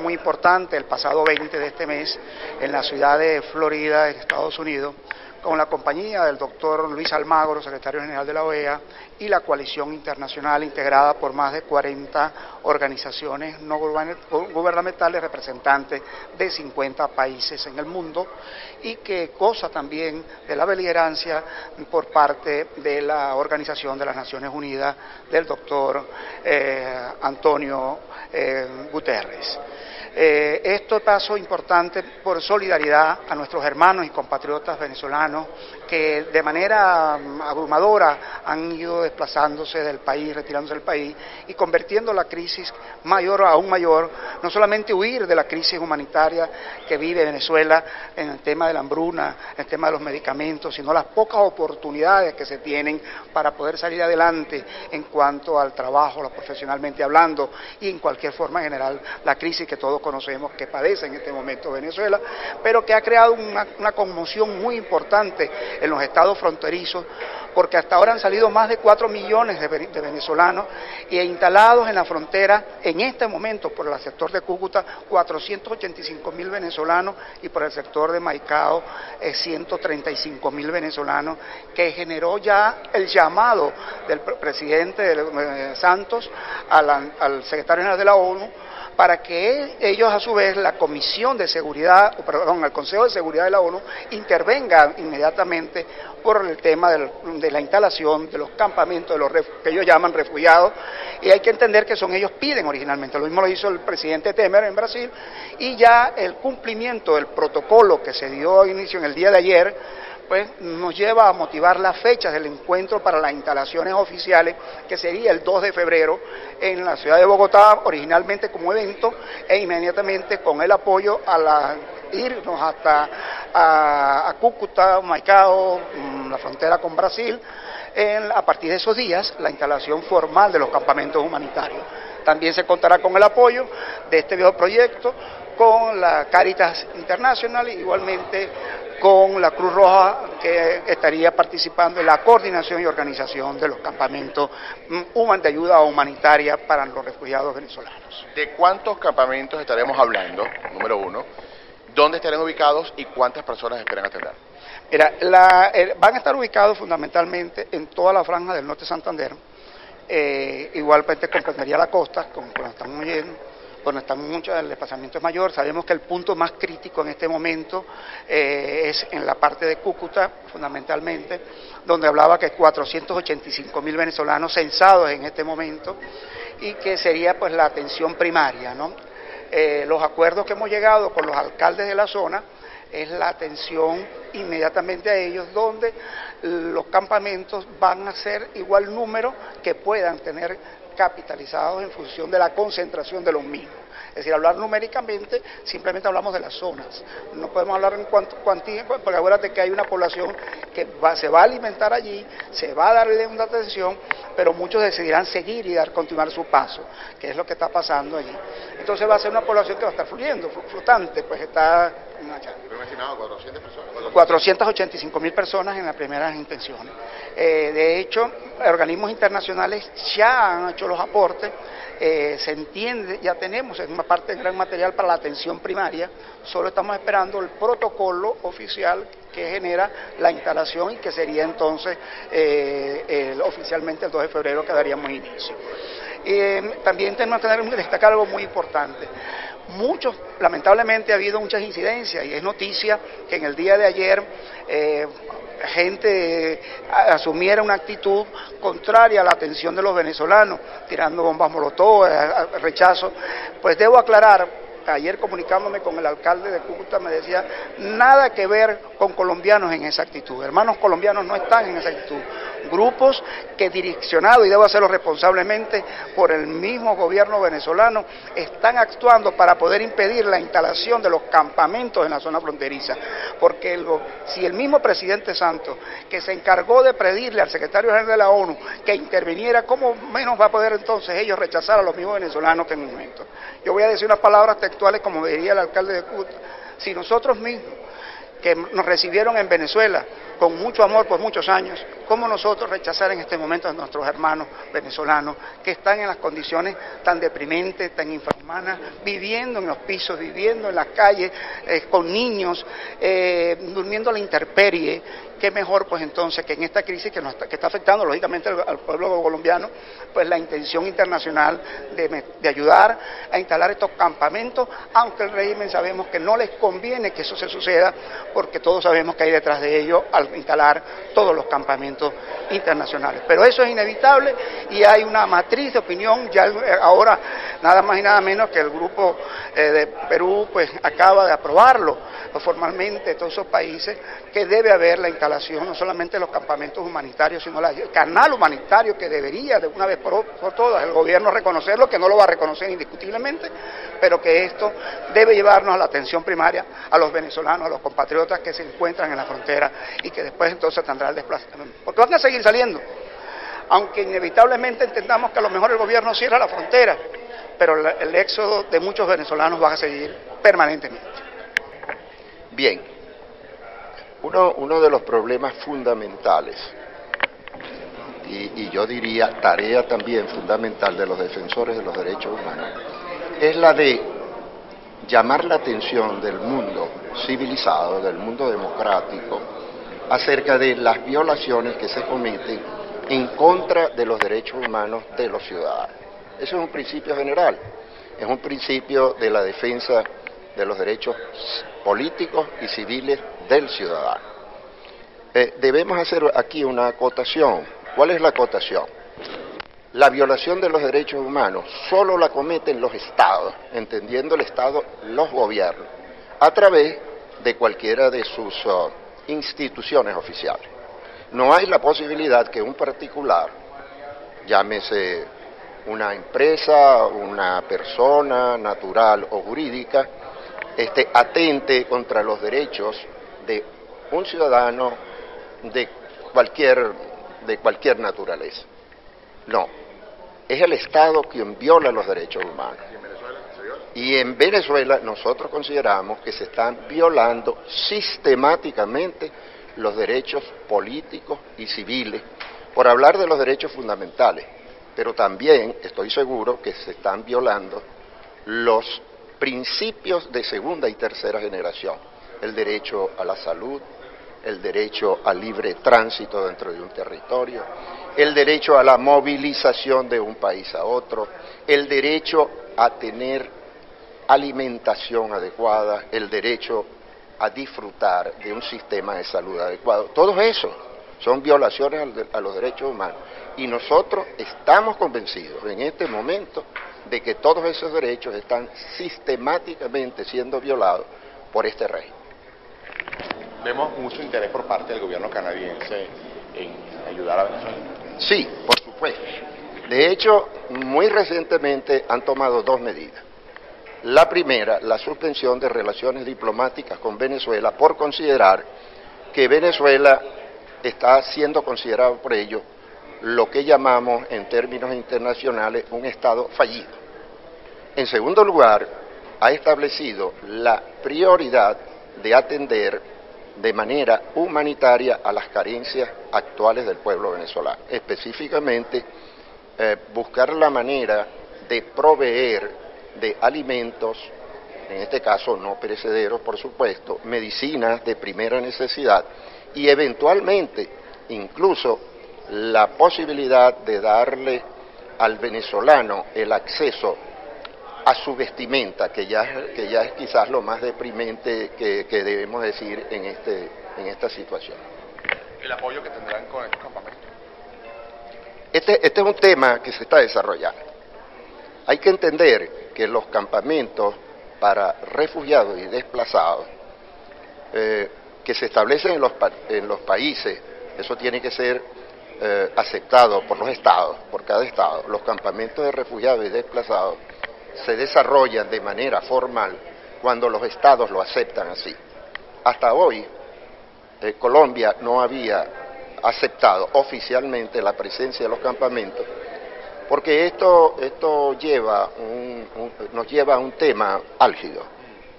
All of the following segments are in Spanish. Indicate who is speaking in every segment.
Speaker 1: muy importante el pasado 20 de este mes en la ciudad de Florida, en Estados Unidos, con la compañía del doctor Luis Almagro, secretario general de la OEA, y la coalición internacional integrada por más de 40 organizaciones no gubernamentales representantes de 50 países en el mundo, y que goza también de la beligerancia por parte de la Organización de las Naciones Unidas del doctor Antonio Guterres. Esto es paso importante por solidaridad a nuestros hermanos y compatriotas venezolanos que de manera abrumadora han ido desplazándose del país, retirándose del país y convirtiendo la crisis mayor aún mayor, no solamente huir de la crisis humanitaria que vive Venezuela en el tema de la hambruna, en el tema de los medicamentos, sino las pocas oportunidades que se tienen para poder salir adelante en cuanto al trabajo, profesionalmente hablando, y en cualquier forma en general la crisis que todos conocemos que padece en este momento Venezuela, pero que ha creado una conmoción muy importante en los estados fronterizos, porque hasta ahora han salido más de 4 millones de venezolanos y instalados en la frontera en este momento por el sector de Cúcuta 485.000 venezolanos y por el sector de Maicao 135.000 venezolanos, que generó ya el llamado del presidente Santos al secretario general de la ONU para que ellos a su vez, la Comisión de Seguridad, el Consejo de Seguridad de la ONU, intervenga inmediatamente por el tema de la instalación de los campamentos, de los que ellos llaman refugiados, y hay que entender que son ellos piden originalmente, lo mismo lo hizo el presidente Temer en Brasil, y ya el cumplimiento del protocolo que se dio a inicio en el día de ayer, pues nos lleva a motivar las fechas del encuentro para las instalaciones oficiales, que sería el 2 de febrero en la ciudad de Bogotá, originalmente como evento, e inmediatamente con el apoyo a irnos hasta a Cúcuta, Maicao, la frontera con Brasil, a partir de esos días, la instalación formal de los campamentos humanitarios. También se contará con el apoyo de este viejo proyecto, con la Cáritas Internacional y igualmente con la Cruz Roja, que estaría participando en la coordinación y organización de los campamentos de ayuda humanitaria para los refugiados venezolanos.
Speaker 2: ¿De cuántos campamentos estaremos hablando, número uno? ¿Dónde estarán ubicados y cuántas personas esperan atender?
Speaker 1: Mira, van a estar ubicados fundamentalmente en toda la franja del norte de Santander, igualmente comprendería la costa, como estamos oyendo, donde están muchos, el desplazamiento es mayor. Sabemos que el punto más crítico en este momento es en la parte de Cúcuta, fundamentalmente, donde hablaba que 485.000 venezolanos censados en este momento, y que sería pues la atención primaria, ¿no? Los acuerdos que hemos llegado con los alcaldes de la zona es la atención inmediatamente a ellos, donde los campamentos van a ser igual número que puedan tener capitalizados en función de la concentración de los mismos. Es decir, hablar numéricamente, simplemente hablamos de las zonas. No podemos hablar en cuantía, porque acuérdate que hay una población que se va a alimentar allí, se va a darle una atención, pero muchos decidirán seguir y continuar su paso, que es lo que está pasando allí. Entonces va a ser una población que va a estar fluyendo, flotante, pues está...
Speaker 2: Pero mencionado 400 personas.
Speaker 1: 485.000 personas en las primeras intenciones. De hecho, organismos internacionales ya han hecho los aportes, se entiende, ya tenemos en una parte del gran material para la atención primaria, solo estamos esperando el protocolo oficial que genera la instalación y que sería entonces oficialmente el 2 de febrero que daríamos inicio. También tenemos que destacar algo muy importante. Lamentablemente ha habido muchas incidencias y es noticia que en el día de ayer gente asumiera una actitud contraria a la atención de los venezolanos, tirando bombas molotov, rechazo. Pues debo aclarar, ayer comunicándome con el alcalde de Cúcuta me decía, nada que ver con colombianos en esa actitud, hermanos colombianos no están en esa actitud, grupos que direccionados, y debo hacerlo responsablemente por el mismo gobierno venezolano, están actuando para poder impedir la instalación de los campamentos en la zona fronteriza, porque si el mismo presidente Santos, que se encargó de pedirle al secretario general de la ONU que interviniera, ¿cómo menos va a poder entonces ellos rechazar a los mismos venezolanos que en el momento? Yo voy a decir unas palabras textuales como diría el alcalde de Cúcuta: si nosotros mismos que nos recibieron en Venezuela con mucho amor por muchos años, ¿cómo nosotros rechazar en este momento a nuestros hermanos venezolanos que están en las condiciones tan deprimentes, tan infrahumanas, viviendo en los pisos, viviendo en las calles, con niños, durmiendo a la intemperie? Qué mejor pues entonces que en esta crisis que está afectando lógicamente al pueblo colombiano, pues la intención internacional de ayudar a instalar estos campamentos, aunque el régimen sabemos que no les conviene que eso se suceda, porque todos sabemos que hay detrás de ello al instalar todos los campamentos internacionales. Pero eso es inevitable y hay una matriz de opinión, ya ahora nada más y nada menos que el grupo de Perú pues acaba de aprobarlo formalmente, todos esos países, que debe haber la instalación no solamente de los campamentos humanitarios, sino el canal humanitario que debería de una vez por todas el gobierno reconocerlo, que no lo va a reconocer indiscutiblemente, pero que esto debe llevarnos a la atención primaria a los venezolanos, a los compatriotas que se encuentran en la frontera y que después entonces tendrá el desplazamiento, porque van a seguir saliendo, aunque inevitablemente entendamos que a lo mejor el gobierno cierra la frontera, pero el éxodo de muchos venezolanos va a seguir permanentemente.
Speaker 3: Bien, uno de los problemas fundamentales, y yo diría tarea también fundamental de los defensores de los derechos humanos, es la de llamar la atención del mundo civilizado, del mundo democrático, acerca de las violaciones que se cometen en contra de los derechos humanos de los ciudadanos. Eso es un principio general, es un principio de la defensa de los derechos políticos y civiles del ciudadano. Debemos hacer aquí una acotación. ¿Cuál es la acotación? La violación de los derechos humanos solo la cometen los estados, entendiendo el estado los gobiernos, a través de cualquiera de sus instituciones oficiales. No hay la posibilidad que un particular, llámese una empresa, una persona natural o jurídica, atente contra los derechos de un ciudadano de cualquier naturaleza. No, es el Estado quien viola los derechos humanos. Y en Venezuela nosotros consideramos que se están violando sistemáticamente los derechos políticos y civiles, por hablar de los derechos fundamentales, pero también estoy seguro que se están violando los principios de segunda y tercera generación, el derecho a la salud, el derecho al libre tránsito dentro de un territorio, el derecho a la movilización de un país a otro, el derecho a tener alimentación adecuada, el derecho a disfrutar de un sistema de salud adecuado. Todo eso son violaciones a los derechos humanos y nosotros estamos convencidos en este momento de que todos esos derechos están sistemáticamente siendo violados por este régimen.
Speaker 2: Vemos mucho interés por parte del gobierno canadiense en ayudar a Venezuela.
Speaker 3: Sí, por supuesto. De hecho, muy recientemente han tomado dos medidas. La primera, la suspensión de relaciones diplomáticas con Venezuela por considerar que Venezuela está siendo considerado por ellos lo que llamamos en términos internacionales un Estado fallido. En segundo lugar, ha establecido la prioridad de atender de manera humanitaria a las carencias actuales del pueblo venezolano, específicamente buscar la manera de proveer de alimentos, en este caso no perecederos por supuesto, medicinas de primera necesidad y eventualmente incluso la posibilidad de darle al venezolano el acceso a su vestimenta, que ya es quizás lo más deprimente que debemos decir en esta situación.
Speaker 2: ¿El apoyo que tendrán con estos campamentos?
Speaker 3: Este es un tema que se está desarrollando. Hay que entender que los campamentos para refugiados y desplazados que se establecen en los países, eso tiene que ser aceptado por los estados, por cada estado. Los campamentos de refugiados y desplazados se desarrollan de manera formal cuando los estados lo aceptan así. Hasta hoy, Colombia no había aceptado oficialmente la presencia de los campamentos, porque esto nos lleva a un tema álgido,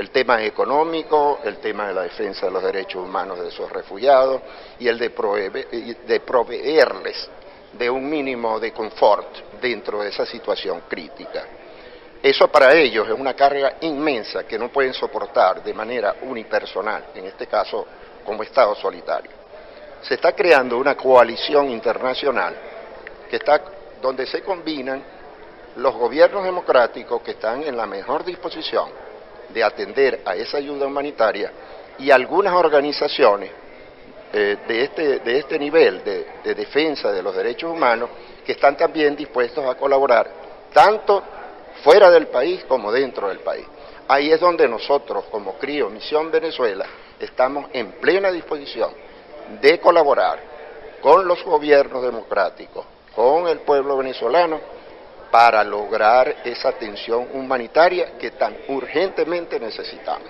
Speaker 3: el tema económico, el tema de la defensa de los derechos humanos de esos refugiados y el de proveerles de un mínimo de confort dentro de esa situación crítica. Eso para ellos es una carga inmensa que no pueden soportar de manera unipersonal, en este caso como Estado solitario. Se está creando una coalición internacional donde se combinan los gobiernos democráticos que están en la mejor disposición de atender a esa ayuda humanitaria y algunas organizaciones de este nivel de defensa de los derechos humanos que están también dispuestos a colaborar tanto fuera del país como dentro del país. Ahí es donde nosotros como CRIO Misión Venezuela estamos en plena disposición de colaborar con los gobiernos democráticos, con el pueblo venezolano, para lograr esa atención humanitaria que tan urgentemente necesitamos.